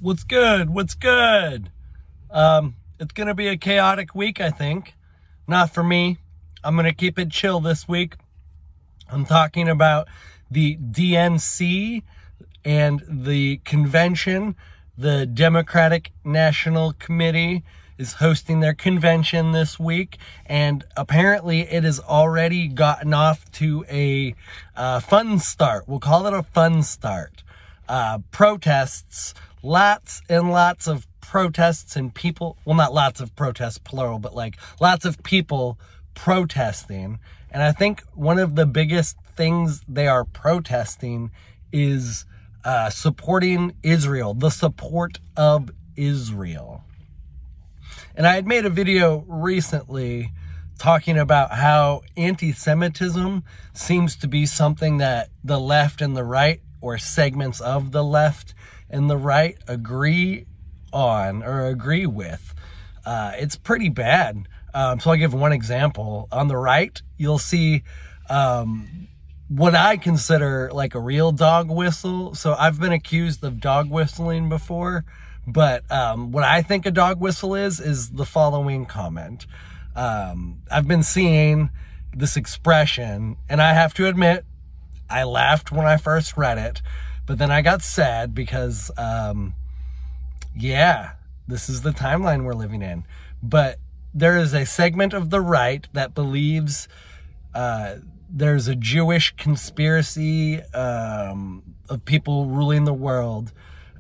What's good? What's good? It's going to be a chaotic week, I think. Not for me. I'm going to keep it chill this week. I'm talking about the DNC and the convention. The Democratic National Committee is hosting their convention this week, and apparently it has already gotten off to a fun start. We'll call it a fun start. Protests, lots and lots of protests and people, well, not lots of protests, plural, but like lots of people protesting. And I think one of the biggest things they are protesting is supporting Israel, the support of Israel. And I had made a video recently talking about how anti-Semitism seems to be something that the left and the right, or segments of the left and the right, agree on or agree with. It's pretty bad. So I'll give one example. On the right, you'll see what I consider like a real dog whistle. So I've been accused of dog whistling before, but what I think a dog whistle is the following comment. I've been seeing this expression, and I have to admit, I laughed when I first read it, but then I got sad because, yeah, this is the timeline we're living in. But there is a segment of the right that believes there's a Jewish conspiracy of people ruling the world,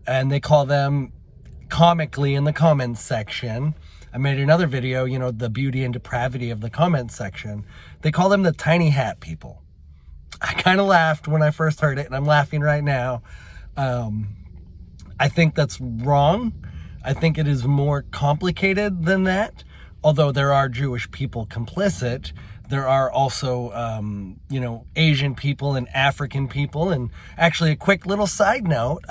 and they call them, comically in the comments section, I made another video, you know, the beauty and depravity of the comments section, they call them the tiny hat people. I kind of laughed when I first heard it, and I'm laughing right now. I think that's wrong. I think it is more complicated than that. Although there are Jewish people complicit, there are also, you know, Asian people and African people. And actually, a quick little side note,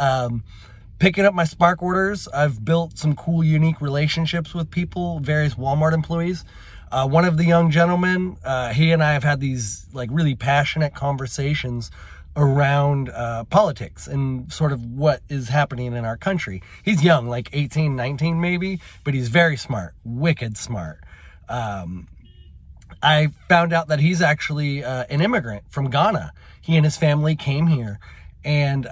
picking up my Spark orders, I've built some cool, unique relationships with people, various Walmart employees. One of the young gentlemen, he and I have had these like really passionate conversations around politics and sort of what is happening in our country. He's young, like 18, 19 maybe, but he's very smart, wicked smart. I found out that he's actually an immigrant from Ghana. He and his family came here, and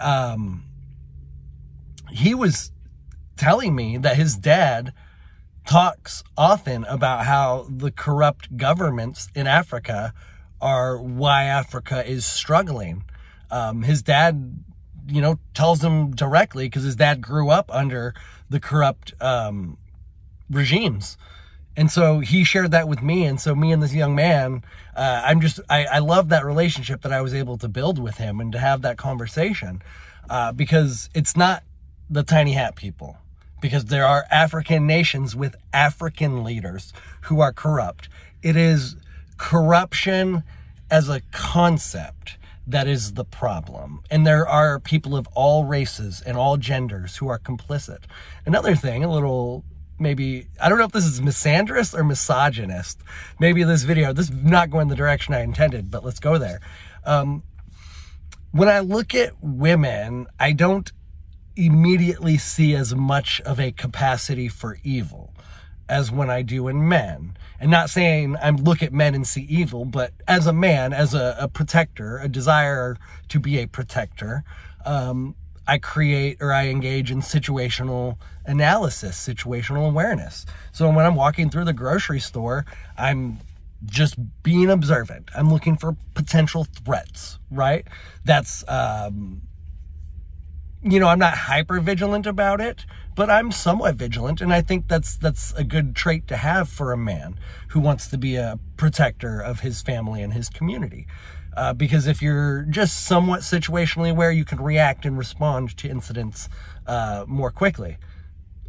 he was telling me that his dad talks often about how the corrupt governments in Africa are why Africa is struggling. His dad, you know, tells him directly, because his dad grew up under the corrupt regimes. And so he shared that with me. And so me and this young man, I love that relationship that I was able to build with him and to have that conversation, because it's not the tiny hat people. Because there are African nations with African leaders who are corrupt. It is corruption as a concept that is the problem. And there are people of all races and all genders who are complicit. Another thing, a little, maybe, I don't know if this is misandrist or misogynist. Maybe this is not going the direction I intended, but let's go there. When I look at women, I don't immediately see as much of a capacity for evil as when I do in men. And not saying I look at men and see evil, but as a man, as a protector, a desire to be a protector, I create or I engage in situational analysis, situational awareness. So when I'm walking through the grocery store, I'm just being observant. I'm looking for potential threats, right? That's, you know, I'm not hyper vigilant about it, but I'm somewhat vigilant. And I think that's a good trait to have for a man who wants to be a protector of his family and his community. Because if you're just somewhat situationally aware, you can react and respond to incidents more quickly.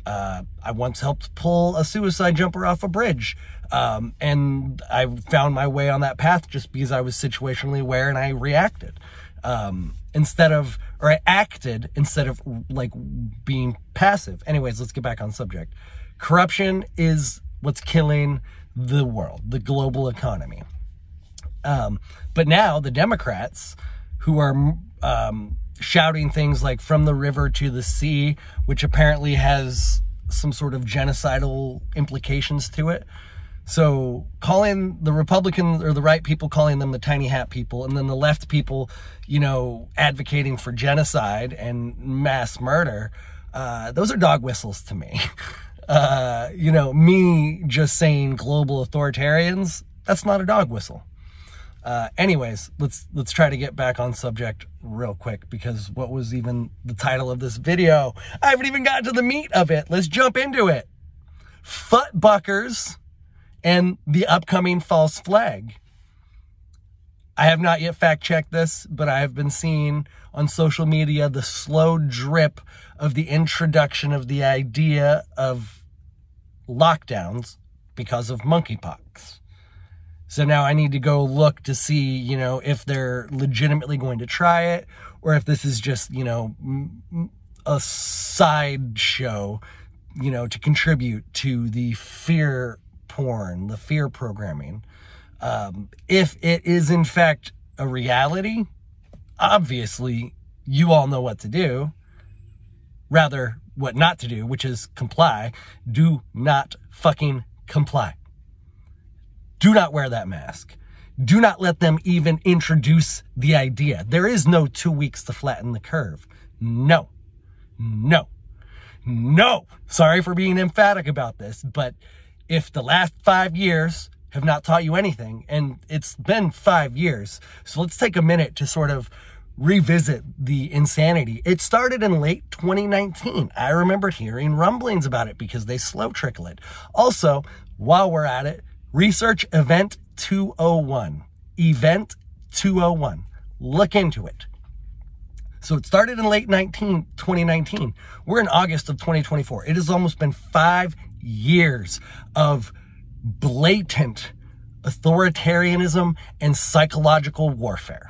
I once helped pull a suicide jumper off a bridge. And I found my way on that path just because I was situationally aware and I reacted. I acted instead of like being passive. Anyways, let's get back on subject. Corruption is what's killing the world, the global economy. But now the Democrats, who are shouting things like "from the river to the sea," which apparently has some sort of genocidal implications to it. So calling the Republicans or the right people, calling them the tiny hat people, and then the left people, you know, advocating for genocide and mass murder, those are dog whistles to me. You know, me just saying global authoritarians, that's not a dog whistle. Anyways, let's try to get back on subject real quick, because what was even the title of this video? I haven't even gotten to the meat of it. Let's jump into it. Futt buckers and the upcoming false flag. I have not yet fact-checked this, but I have been seeing on social media the slow drip of the introduction of the idea of lockdowns because of monkeypox. So now I need to go look to see, you know, if they're legitimately going to try it, or if this is just, you know, a sideshow, you know, to contribute to the fear porn, the fear programming. If it is in fact a reality, obviously you all know what to do. Rather, what not to do, which is comply. Do not fucking comply. Do not wear that mask. Do not let them even introduce the idea. There is no 2 weeks to flatten the curve. No. No. No. Sorry for being emphatic about this, but if the last 5 years have not taught you anything, and it's been 5 years, so let's take a minute to sort of revisit the insanity. It started in late 2019. I remember hearing rumblings about it because they slow trickle it. Also, while we're at it, research Event 201. Event 201. Look into it. So it started in late 2019. We're in August of 2024. It has almost been 5 years of blatant authoritarianism and psychological warfare.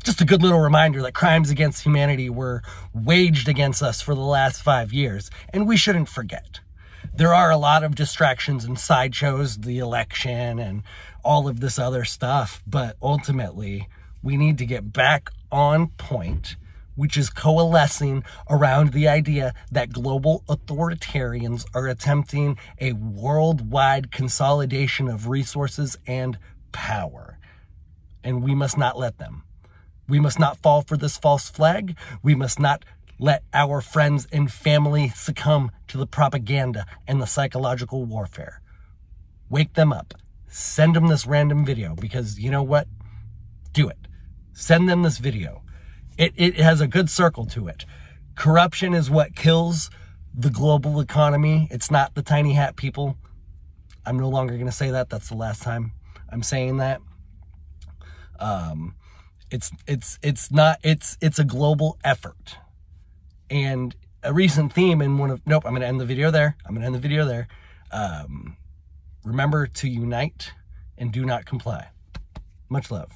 Just a good little reminder that crimes against humanity were waged against us for the last 5 years, and we shouldn't forget. There are a lot of distractions and sideshows, the election and all of this other stuff, but ultimately we need to get back on point, which is coalescing around the idea that global authoritarians are attempting a worldwide consolidation of resources and power. And we must not let them. We must not fall for this false flag. We must not let our friends and family succumb to the propaganda and the psychological warfare. Wake them up. Send them this random video, because you know what? Do it. Send them this video. It has a good circle to it. Corruption is what kills the global economy. It's not the tiny hat people. I'm no longer going to say that. That's the last time I'm saying that. It's a global effort. And a recent theme in one of, I'm going to end the video there. Remember to unite and do not comply. Much love.